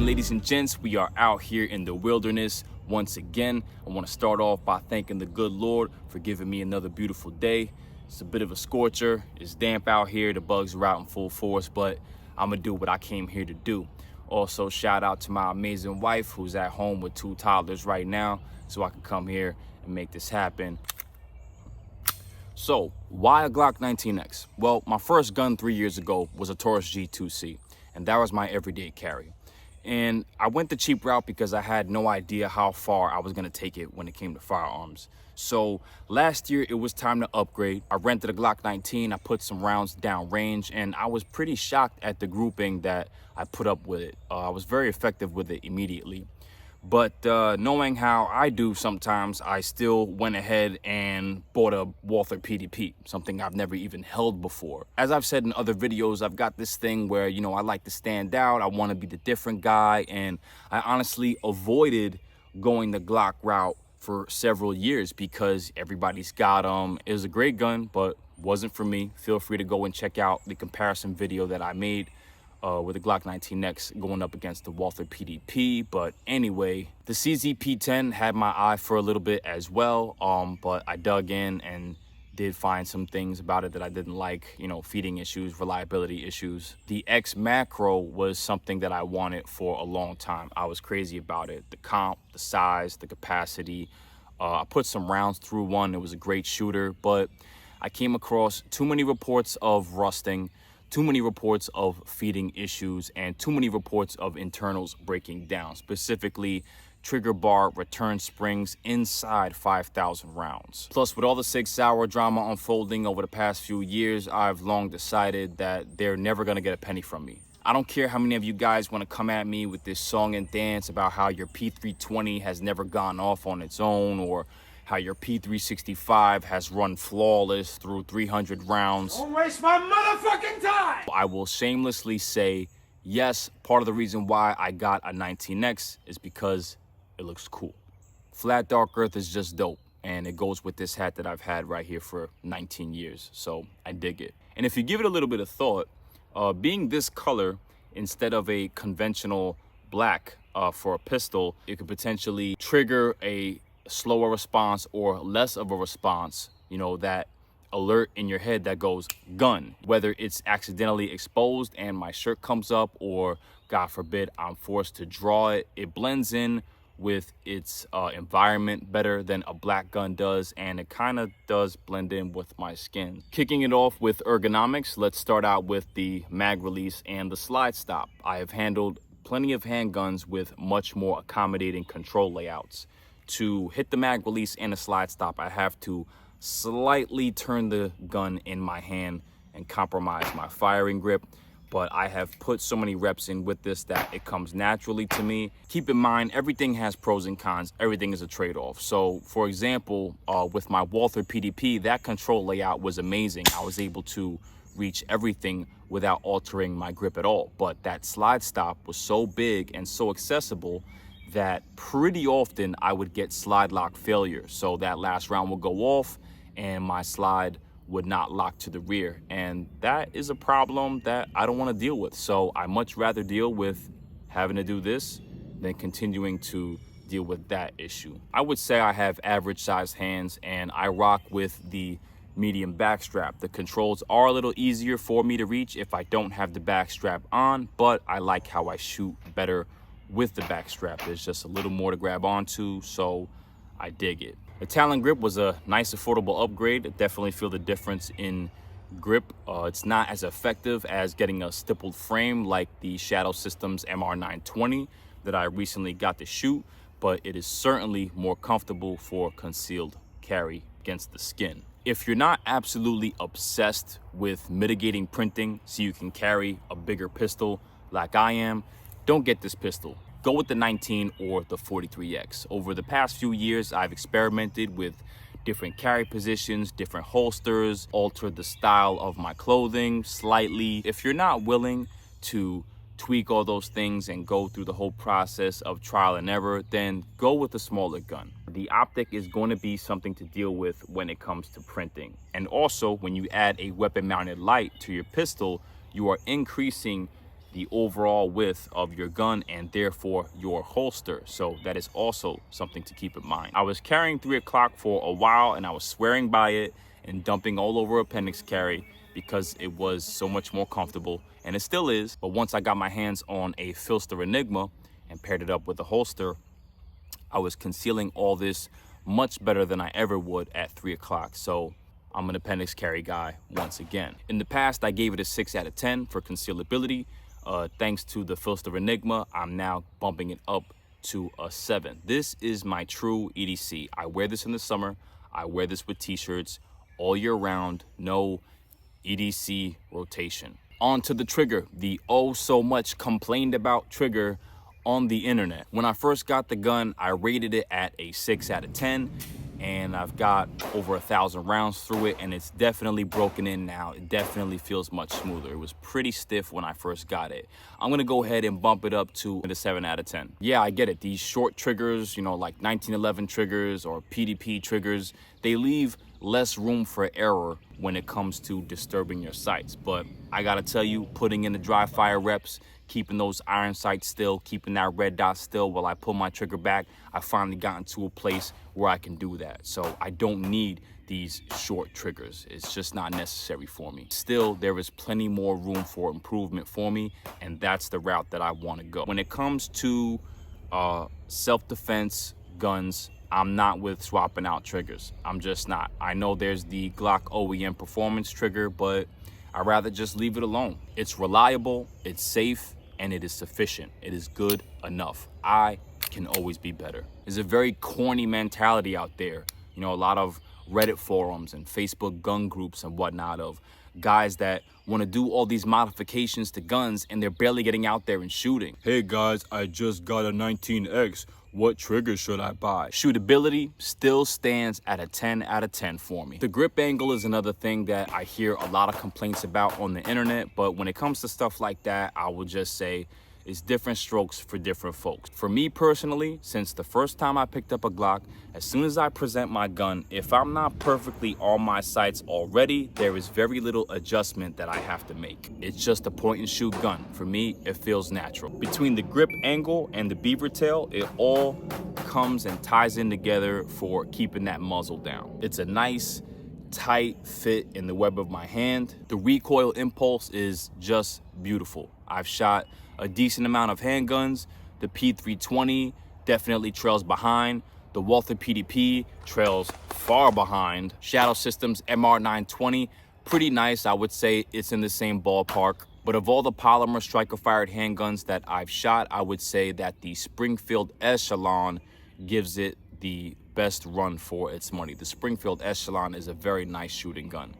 And ladies and gents, we are out here in the wilderness once again. I want to start off by thanking the good Lord for giving me another beautiful day. It's a bit of a scorcher. It's damp out here. The bugs are out in full force, but I'm going to do what I came here to do. Also, shout out to my amazing wife who's at home with 2 toddlers right now, so I can come here and make this happen. So, why a Glock 19X? Well, my first gun 3 years ago was a Taurus G2C, and that was my everyday carry. And I went the cheap route because I had no idea how far I was going to take it when it came to firearms. So last year it was time to upgrade. I rented a Glock 19, I put some rounds down range, and I was pretty shocked at the grouping that I put up with it. I was very effective with it immediately. But knowing how I do sometimes, I still went ahead and bought a Walther PDP, something I've never even held before. As I've said in other videos, I've got this thing where, you know, I like to stand out. I want to be the different guy. And I honestly avoided going the Glock route for several years because everybody's got them. It was a great gun, but wasn't for me. Feel free to go and check out the comparison video that I made with the Glock 19X going up against the Walther PDP. But anyway, the CZ-P10 had my eye for a little bit as well, but I dug in and did find some things about it that I didn't like, you know, feeding issues, reliability issues. The X Macro was something that I wanted for a long time. I was crazy about it. The comp, the size, the capacity. I put some rounds through one. It was a great shooter, but I came across too many reports of rusting, too many reports of feeding issues, and too many reports of internals breaking down, specifically trigger bar return springs inside 5,000 rounds. Plus, with all the Sig Sauer drama unfolding over the past few years, I've long decided that they're never gonna get a penny from me. I don't care how many of you guys wanna come at me with this song and dance about how your P320 has never gone off on its own, or how your P365 has run flawless through 300 rounds. Don't waste my motherfucking time! I will shamelessly say, yes, part of the reason why I got a 19X is because it looks cool. Flat dark earth is just dope, and it goes with this hat that I've had right here for 19 years, so I dig it. And if you give it a little bit of thought, being this color instead of a conventional black for a pistol, it could potentially trigger a slower response or less of a response, you know, that alert in your head that goes gun, whether it's accidentally exposed and my shirt comes up, or God forbid I'm forced to draw it. It blends in with its environment better than a black gun does, and it kind of does blend in with my skin. Kicking it off with ergonomics, let's start out with the mag release and the slide stop. I have handled plenty of handguns with much more accommodating control layouts. To hit the mag release and the slide stop, I have to slightly turn the gun in my hand and compromise my firing grip, but I have put so many reps in with this that it comes naturally to me. Keep in mind, everything has pros and cons. Everything is a trade-off. So for example, with my Walther PDP, that control layout was amazing. I was able to reach everything without altering my grip at all. But that slide stop was so big and so accessible that pretty often I would get slide lock failure. So that last round would go off and my slide would not lock to the rear. And that is a problem that I don't want to deal with. So I much rather deal with having to do this than continuing to deal with that issue. I would say I have average sized hands, and I rock with the medium backstrap. The controls are a little easier for me to reach if I don't have the backstrap on, but I like how I shoot better with the backstrap. There's just a little more to grab onto, so I dig it. The Talon grip was a nice affordable upgrade. I definitely feel the difference in grip. It's not as effective as getting a stippled frame like the Shadow Systems MR920 that I recently got to shoot, but it is certainly more comfortable for concealed carry against the skin. If you're not absolutely obsessed with mitigating printing so you can carry a bigger pistol like I am, don't get this pistol. Go with the 19 or the 43X. Over the past few years, I've experimented with different carry positions, different holsters, altered the style of my clothing slightly. If you're not willing to tweak all those things and go through the whole process of trial and error, then go with a smaller gun. The optic is going to be something to deal with when it comes to printing. And also, when you add a weapon mounted light to your pistol, you are increasing the overall width of your gun and therefore your holster. So that is also something to keep in mind. I was carrying 3 o'clock for a while and I was swearing by it and dumping all over appendix carry because it was so much more comfortable, and it still is. But once I got my hands on a Filster Enigma and paired it up with a holster, I was concealing all this much better than I ever would at 3 o'clock. So I'm an appendix carry guy once again. In the past, I gave it a 6 out of 10 for concealability. Thanks to the Filster Enigma, I'm now bumping it up to a 7. This is my true EDC. I wear this in the summer. I wear this with t-shirts all year round. No EDC rotation. On to the trigger, the oh so much complained about trigger on the internet. When I first got the gun, I rated it at a 6 out of 10, and I've got over 1,000 rounds through it, and it's definitely broken in now. It definitely feels much smoother. It was pretty stiff when I first got it. I'm gonna go ahead and bump it up to a 7 out of 10. Yeah, I get it. These short triggers, you know, like 1911 triggers or PDP triggers, they leave less room for error when it comes to disturbing your sights. But I gotta tell you, putting in the dry fire reps, keeping those iron sights still, keeping that red dot still while I pull my trigger back, I finally gotten to a place where I can do that. So I don't need these short triggers. It's just not necessary for me. Still, there is plenty more room for improvement for me, and that's the route that I want to go. When it comes to self-defense guns, I'm not with swapping out triggers. I'm just not. I know there's the Glock OEM performance trigger, but I'd rather just leave it alone. It's reliable, it's safe, and it is sufficient. It is good enough. I can always be better. There's a very corny mentality out there. You know, a lot of Reddit forums and Facebook gun groups and whatnot of guys that want to do all these modifications to guns and they're barely getting out there and shooting. Hey guys, I just got a 19X. What trigger should I buy? Shootability still stands at a 10 out of 10 for me. The grip angle is another thing that I hear a lot of complaints about on the internet, but when it comes to stuff like that, I will just say it's different strokes for different folks. For me personally, since the first time I picked up a Glock, as soon as I present my gun, if I'm not perfectly on my sights already, there is very little adjustment that I have to make. It's just a point and shoot gun. For me, it feels natural. Between the grip angle and the beaver tail, it all comes and ties in together for keeping that muzzle down. It's a nice, tight fit in the web of my hand. The recoil impulse is just beautiful. I've shot a decent amount of handguns. The P320 definitely trails behind. The Walther PDP trails far behind. Shadow Systems MR920, pretty nice. I would say it's in the same ballpark. But of all the polymer striker-fired handguns that I've shot, I would say that the Springfield Echelon gives it the best run for its money. The Springfield Echelon is a very nice shooting gun,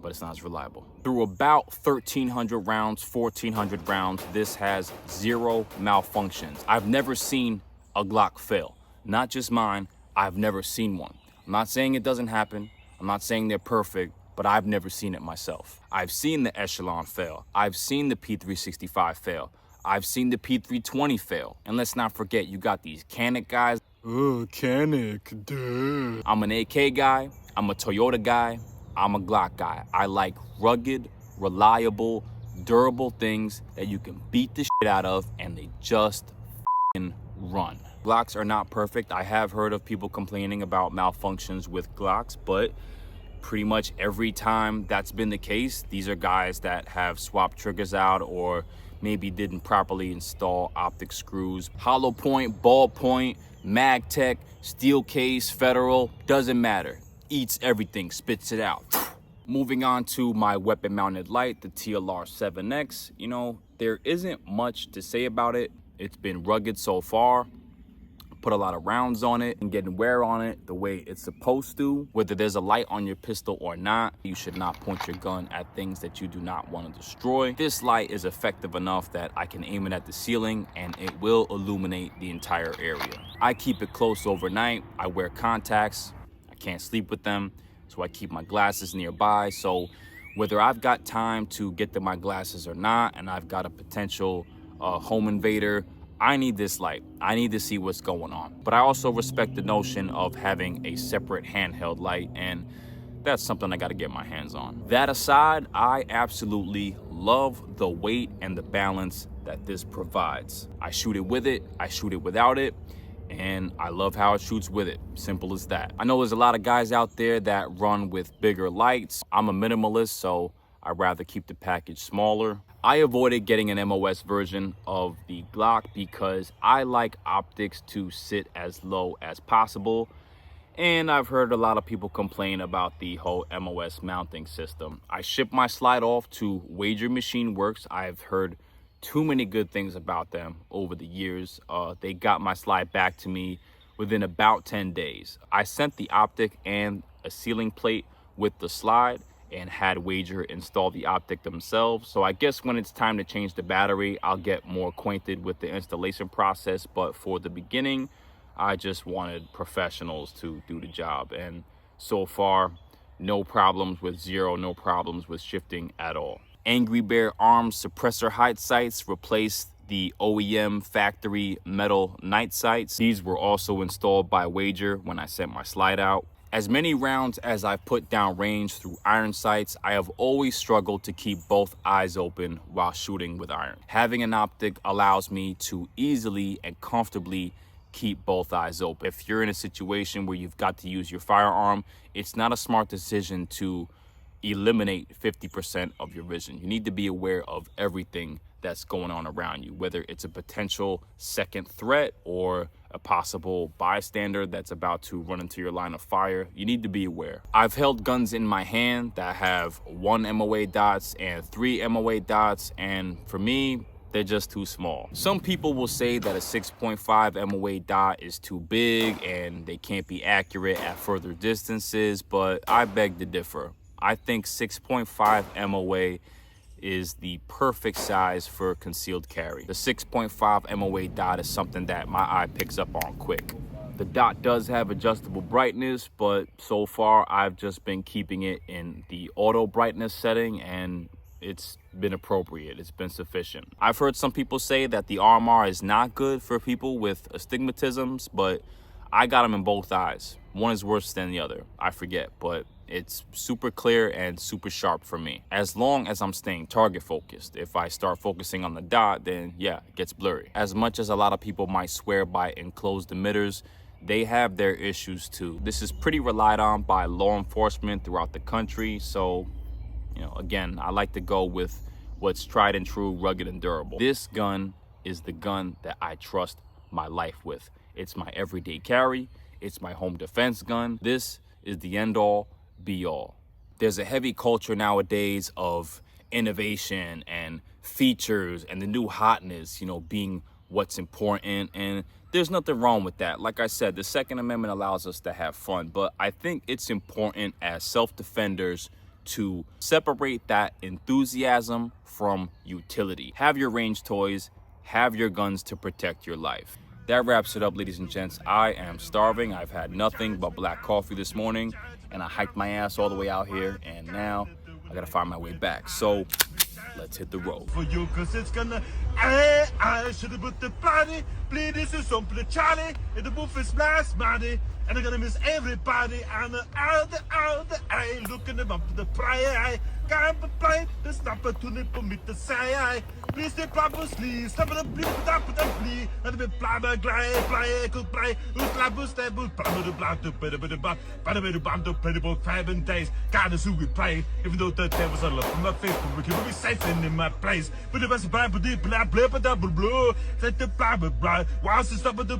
but it's not as reliable. Through about 1,300 rounds, 1,400 rounds, this has 0 malfunctions. I've never seen a Glock fail. Not just mine, I've never seen one. I'm not saying it doesn't happen. I'm not saying they're perfect, but I've never seen it myself. I've seen the Echelon fail. I've seen the P365 fail. I've seen the P320 fail. And let's not forget, you got these Canic guys. Oh, Canic, duh. I'm an AK guy. I'm a Toyota guy. I'm a Glock guy. I like rugged, reliable, durable things that you can beat the shit out of and they just f***ing run. Glocks are not perfect. I have heard of people complaining about malfunctions with Glocks, but pretty much every time that's been the case, these are guys that have swapped triggers out or maybe didn't properly install optic screws. Hollow point, ball point, MagTech, steel case, Federal, doesn't matter. Eats everything, spits it out. Moving on to my weapon mounted light, the TLR-7X. You know, there isn't much to say about it. It's been rugged so far. Put a lot of rounds on it and getting wear on it the way it's supposed to. Whether there's a light on your pistol or not, you should not point your gun at things that you do not want to destroy. This light is effective enough that I can aim it at the ceiling and it will illuminate the entire area. I keep it close overnight. I wear contacts. I can't sleep with them, so I keep my glasses nearby. So whether I've got time to get to my glasses or not, and I've got a potential home invader, I need this light. I need to see what's going on. But I also respect the notion of having a separate handheld light, and that's something I gotta get my hands on. That aside, I absolutely love the weight and the balance that this provides. I shoot it with it, I shoot it without it, and I love how it shoots with it. Simple as that. I know there's a lot of guys out there that run with bigger lights. I'm a minimalist, so I'd rather keep the package smaller. I avoided getting an MOS version of the Glock because I like optics to sit as low as possible. And I've heard a lot of people complain about the whole MOS mounting system. I shipped my slide off to Wager Machine Works. I've heard too many good things about them over the years. They got my slide back to me within about 10 days. I sent the optic and a ceiling plate with the slide and had Wager install the optic themselves. So I guess when it's time to change the battery, I'll get more acquainted with the installation process. But for the beginning, I just wanted professionals to do the job. And so far, no problems with zero, no problems with shifting at all. Angry Bear arms suppressor height sights replaced the OEM factory metal night sights. These were also installed by Wager when I sent my slide out. As many rounds as I've put down range through iron sights, I have always struggled to keep both eyes open while shooting with iron. Having an optic allows me to easily and comfortably keep both eyes open. If you're in a situation where you've got to use your firearm, it's not a smart decision to eliminate 50% of your vision. You need to be aware of everything that's going on around you, whether it's a potential second threat or a possible bystander that's about to run into your line of fire. You need to be aware. I've held guns in my hand that have 1 MOA dots and 3 MOA dots, and for me, they're just too small. Some people will say that a 6.5 MOA dot is too big and they can't be accurate at further distances, but I beg to differ. I think 6.5 MOA is the perfect size for concealed carry. The 6.5 MOA dot is something that my eye picks up on quick. The dot does have adjustable brightness, but so far I've just been keeping it in the auto brightness setting, and it's been appropriate. It's been sufficient. I've heard some people say that the RMR is not good for people with astigmatisms, but I got them in both eyes. One is worse than the other, I forget, but it's super clear and super sharp for me, as long as I'm staying target focused. If I start focusing on the dot, then yeah, it gets blurry. As much as a lot of people might swear by enclosed emitters, they have their issues too. This is pretty relied on by law enforcement throughout the country, so again, I like to go with what's tried and true, rugged and durable. This gun is the gun that I trust my life with. It's my everyday carry. It's my home defense gun. This is the end all be all. There's a heavy culture nowadays of innovation and features and the new hotness, being what's important. And there's nothing wrong with that. Like I said, the Second Amendment allows us to have fun, but I think it's important as self-defenders to separate that enthusiasm from utility. Have your range toys, have your guns to protect your life. That wraps it up, ladies and gents. I am starving. I've had nothing but black coffee this morning, and I hiked my ass all the way out here, and now I gotta find my way back. So let's hit the road. For you, cause it's gonna I should have put the body, bleed this is some Charlie, and the wolf is last money. And I'm gonna miss everybody. I'm out the eye, looking up to the prior. Can't play the snapper to nip me to say. Please stay purposely, stop it up, bleed, and the blabber, play, could play, who's labus, stable, blabber, to bam to play about 7 days. God is who we play, even though the devil's all up in my face, but we can be safe in my place. But the best bad, but the blab, double blue, set the blabber, whilst the stop with the